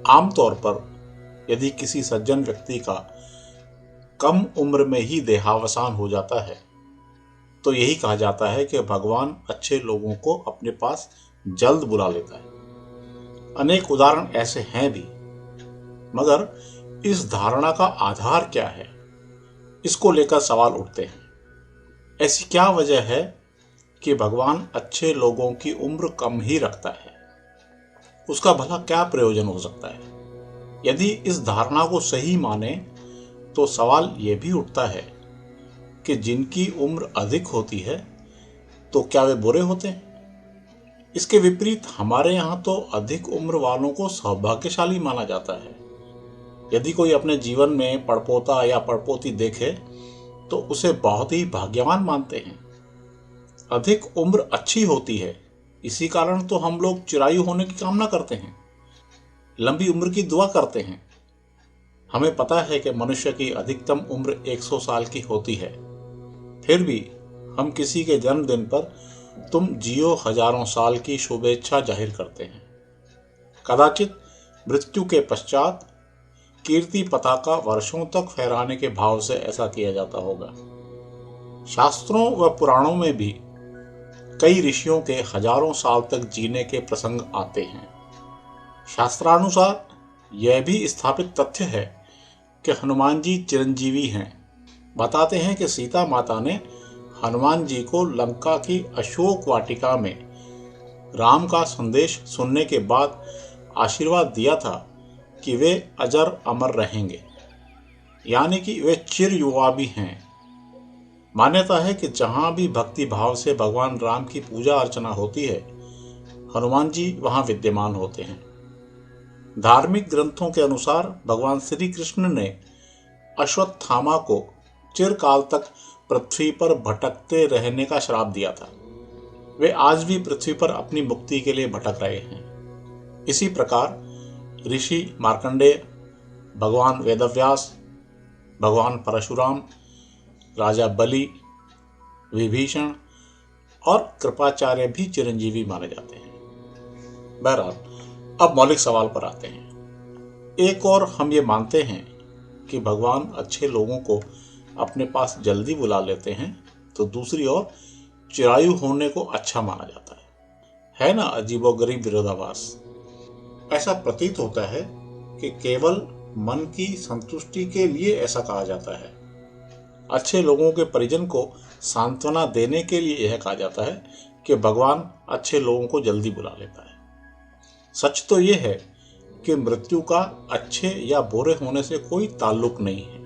आमतौर पर यदि किसी सज्जन व्यक्ति का कम उम्र में ही देहावसान हो जाता है तो यही कहा जाता है कि भगवान अच्छे लोगों को अपने पास जल्द बुला लेता है। अनेक उदाहरण ऐसे हैं भी, मगर इस धारणा का आधार क्या है, इसको लेकर सवाल उठते हैं। ऐसी क्या वजह है कि भगवान अच्छे लोगों की उम्र कम ही रखता है? उसका भला क्या प्रयोजन हो सकता है? यदि इस धारणा को सही माने तो सवाल यह भी उठता है कि जिनकी उम्र अधिक होती है तो क्या वे बुरे होते हैं? इसके विपरीत हमारे यहाँ तो अधिक उम्र वालों को सौभाग्यशाली माना जाता है। यदि कोई अपने जीवन में पड़पोता या पड़पोती देखे तो उसे बहुत ही भाग्यवान मानते हैं। अधिक उम्र अच्छी होती है, इसी कारण तो हम लोग चिरायु होने की कामना करते हैं, लंबी उम्र की दुआ करते हैं। हमें पता है कि मनुष्य की अधिकतम उम्र 100 साल की होती है, फिर भी हम किसी के जन्मदिन पर तुम जियो हजारों साल की शुभेच्छा जाहिर करते हैं। कदाचित मृत्यु के पश्चात कीर्ति पताका वर्षों तक फहराने के भाव से ऐसा किया जाता होगा। शास्त्रों व पुराणों में भी कई ऋषियों के हजारों साल तक जीने के प्रसंग आते हैं। शास्त्रानुसार यह भी स्थापित तथ्य है कि हनुमान जी चिरंजीवी हैं। बताते हैं कि सीता माता ने हनुमान जी को लंका की अशोक वाटिका में राम का संदेश सुनने के बाद आशीर्वाद दिया था कि वे अजर अमर रहेंगे, यानी कि वे चिर युवा भी हैं। मान्यता है कि जहां भी भक्ति भाव से भगवान राम की पूजा अर्चना होती है, हनुमान जी वहां विद्यमान होते हैं। धार्मिक ग्रंथों के अनुसार भगवान श्री कृष्ण ने अश्वत्थामा को चिरकाल तक पृथ्वी पर भटकते रहने का श्राप दिया था। वे आज भी पृथ्वी पर अपनी मुक्ति के लिए भटक रहे हैं। इसी प्रकार ऋषि मार्कंडेय, भगवान वेदव्यास, भगवान परशुराम, राजा बलि, विभीषण और कृपाचार्य भी चिरंजीवी माने जाते हैं। बहरहाल, अब मौलिक सवाल पर आते हैं। एक और हम ये मानते हैं कि भगवान अच्छे लोगों को अपने पास जल्दी बुला लेते हैं, तो दूसरी ओर चिरायु होने को अच्छा माना जाता है ना अजीबोगरीब विरोधाभास। ऐसा प्रतीत होता है कि केवल मन की संतुष्टि के लिए ऐसा कहा जाता है। अच्छे लोगों के परिजन को सांत्वना देने के लिए यह कहा जाता है कि भगवान अच्छे लोगों को जल्दी बुला लेता है। सच तो यह है कि मृत्यु का अच्छे या बुरे होने से कोई ताल्लुक नहीं है।